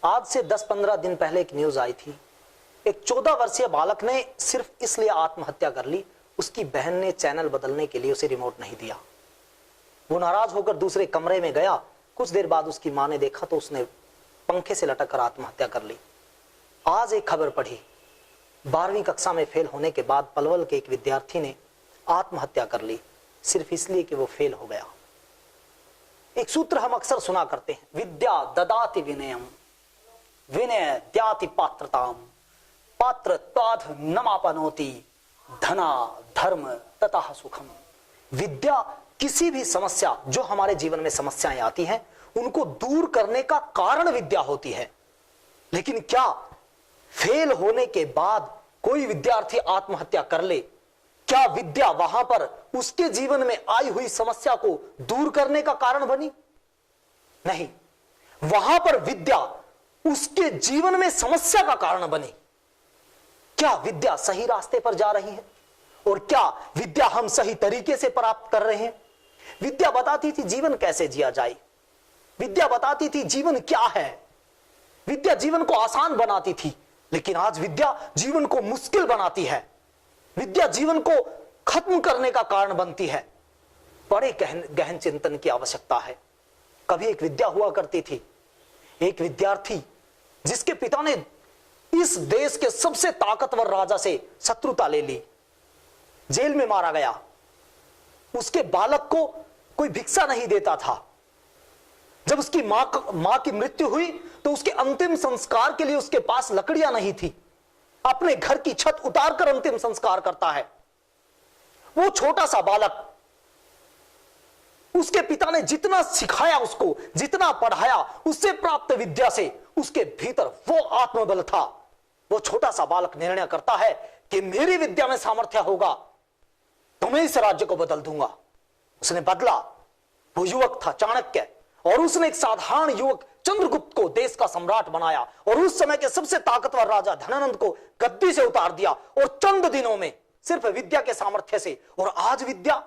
आज से 10-15 दिन पहले एक न्यूज आई थी। एक 14 वर्षीय बालक ने सिर्फ इसलिए आत्महत्या कर ली, उसकी बहन ने चैनल बदलने के लिए उसे रिमोट नहीं दिया। वो नाराज होकर दूसरे कमरे में गया। कुछ देर बाद उसकी मां ने देखा तो उसने पंखे से लटक कर आत्महत्या कर ली। आज एक खबर पढ़ी, 12वीं कक्षा में फेल होने के बाद पलवल के एक विद्यार्थी ने आत्महत्या कर ली, सिर्फ इसलिए कि वो फेल हो गया। एक सूत्र हम अक्सर सुना करते हैं, विद्या ददाति विनयम, विनय द्याति पात्रताम, पात्रत्वात् नमापनोति, धना धर्म ततः सुखम। विद्या किसी भी समस्या, जो हमारे जीवन में समस्याएं आती हैं, उनको दूर करने का कारण विद्या होती है। लेकिन क्या फेल होने के बाद कोई विद्यार्थी आत्महत्या कर ले, क्या विद्या वहां पर उसके जीवन में आई हुई समस्या को दूर करने का कारण बनी? नहीं, वहां पर विद्या उसके जीवन में समस्या का कारण बनी। क्या विद्या सही रास्ते पर जा रही है? और क्या विद्या हम सही तरीके से प्राप्त कर रहे हैं? विद्या बताती थी जीवन कैसे जिया जाए, विद्या बताती थी जीवन क्या है, विद्या जीवन को आसान बनाती थी। लेकिन आज विद्या जीवन को मुश्किल बनाती है, विद्या जीवन को खत्म करने का कारण बनती है। बड़े गहन चिंतन की आवश्यकता है। कभी एक विद्या हुआ करती थी, एक विद्यार्थी जिसके पिता ने इस देश के सबसे ताकतवर राजा से शत्रुता ले ली, जेल में मारा गया। उसके बालक को कोई भिक्षा नहीं देता था। जब उसकी मां की मृत्यु हुई तो उसके अंतिम संस्कार के लिए उसके पास लकड़ियां नहीं थी। अपने घर की छत उतारकर अंतिम संस्कार करता है वो छोटा सा बालक। उसके पिता ने जितना सिखाया उसको, जितना पढ़ाया, उससे प्राप्त विद्या से उसके भीतर वो आत्मबल था। वो छोटा सा बालक निर्णय करता है कि मेरी विद्या में सामर्थ्य होगा तो मैं इस राज्य को बदल दूंगा। उसने बदला। वो युवक था चाणक्य, और उसने एक साधारण युवक चंद्रगुप्त को देश का सम्राट बनाया और उस समय के सबसे ताकतवर राजा धनानंद को गद्दी से उतार दिया, और चंद दिनों में सिर्फ विद्या के सामर्थ्य से। और आज विद्या,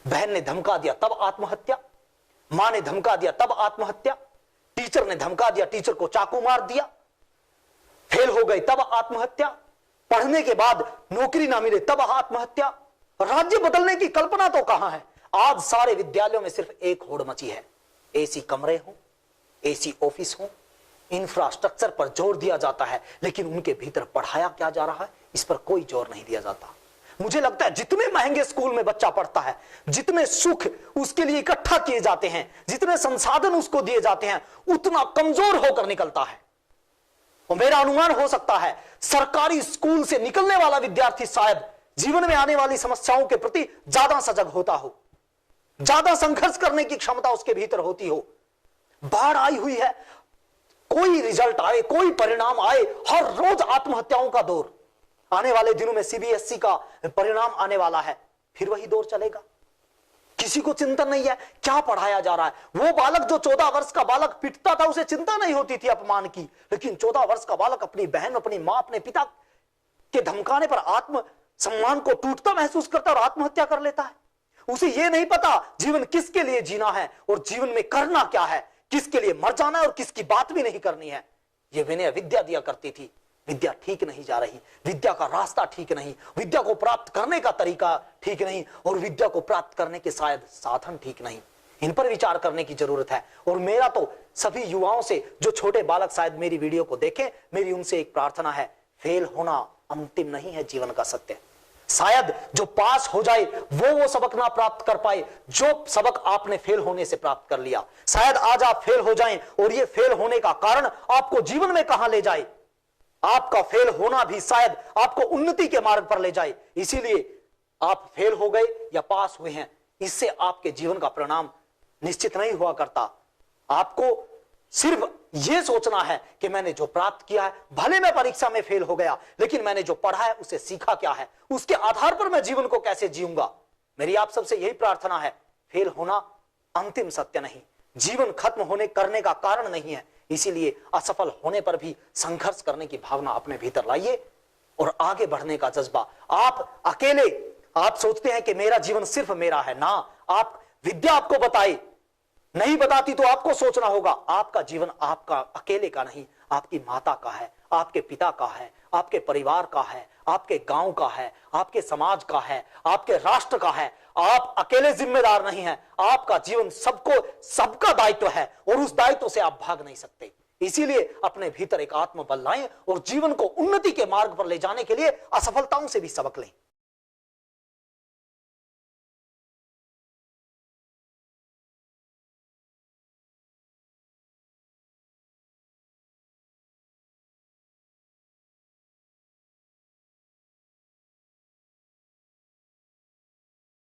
बहन ने धमका दिया तब आत्महत्या, मां ने धमका दिया तब आत्महत्या, टीचर ने धमका दिया, टीचर को चाकू मार दिया, फेल हो गए तब आत्महत्या, पढ़ने के बाद नौकरी ना मिले तब आत्महत्या। राज्य बदलने की कल्पना तो कहां है? आज सारे विद्यालयों में सिर्फ एक होड़ मची है, एसी कमरे हो, एसी ऑफिस हो, इंफ्रास्ट्रक्चर पर जोर दिया जाता है, लेकिन उनके भीतर पढ़ाया क्या जा रहा है, इस पर कोई जोर नहीं दिया जाता। मुझे लगता है जितने महंगे स्कूल में बच्चा पढ़ता है, जितने सुख उसके लिए इकट्ठा किए जाते हैं, जितने संसाधन उसको दिए जाते हैं, उतना कमजोर होकर निकलता है। और मेरा अनुमान हो सकता है सरकारी स्कूल से निकलने वाला विद्यार्थी शायद जीवन में आने वाली समस्याओं के प्रति ज्यादा सजग होता हो, ज्यादा संघर्ष करने की क्षमता उसके भीतर होती हो। बाढ़ आई हुई है, कोई रिजल्ट आए, कोई परिणाम आए, हर रोज आत्महत्याओं का दौर। आने वाले दिनों में सीबीएसई का परिणाम आने वाला है, फिर वही दौर चलेगा। किसी को चिंतन नहीं है क्या पढ़ाया जा रहा है। वो बालक जो 14 वर्ष का बालक पिटता था, उसे चिंता नहीं होती थी अपमान की, लेकिन 14 वर्ष का बालक अपनी बहन, अपनी मां, अपने पिता के धमकाने पर आत्म सम्मान को टूटता महसूस करता और आत्महत्या कर लेता है। उसे यह नहीं पता जीवन किसके लिए जीना है और जीवन में करना क्या है, किसके लिए मर जाना है और किसकी बात भी नहीं करनी है। यह विनय विद्या दिया करती थी। विद्या ठीक नहीं जा रही, विद्या का रास्ता ठीक नहीं, विद्या को प्राप्त करने का तरीका ठीक नहीं, और विद्या को प्राप्त करने के शायद साधन ठीक नहीं। इन पर विचार करने की जरूरत है। और मेरा तो सभी युवाओं से, जो छोटे बालक शायद मेरी वीडियो को देखें, मेरी उनसे एक प्रार्थना है, फेल होना अंतिम नहीं है जीवन का सत्य। शायद जो पास हो जाए वो सबक ना प्राप्त कर पाए जो सबक आपने फेल होने से प्राप्त कर लिया। शायद आज आप फेल हो जाएं और ये फेल होने का कारण आपको जीवन में कहां ले जाए। आपका फेल होना भी शायद आपको उन्नति के मार्ग पर ले जाए। इसीलिए आप फेल हो गए या पास हुए हैं, इससे आपके जीवन का परिणाम निश्चित नहीं हुआ करता। आपको सिर्फ यह सोचना है कि मैंने जो प्राप्त किया है, भले मैं परीक्षा में फेल हो गया, लेकिन मैंने जो पढ़ा है उसे सीखा क्या है, उसके आधार पर मैं जीवन को कैसे जीऊंगा। मेरी आप सबसे यही प्रार्थना है, फेल होना अंतिम सत्य नहीं, जीवन खत्म होने करने का कारण नहीं है। इसीलिए असफल होने पर भी संघर्ष करने की भावना अपने भीतर लाइए और आगे बढ़ने का जज्बा। आप अकेले आप सोचते हैं कि मेरा जीवन सिर्फ मेरा है ना, आप विद्या आपको बताए नहीं बताती तो आपको सोचना होगा, आपका जीवन आपका अकेले का नहीं, आपकी माता का है, आपके पिता का है, आपके परिवार का है, आपके गांव का है, आपके समाज का है, आपके राष्ट्र का है। आप अकेले जिम्मेदार नहीं हैं, आपका जीवन सबका दायित्व है और उस दायित्व से आप भाग नहीं सकते। इसीलिए अपने भीतर एक आत्मबल लाएं और जीवन को उन्नति के मार्ग पर ले जाने के लिए असफलताओं से भी सबक लें।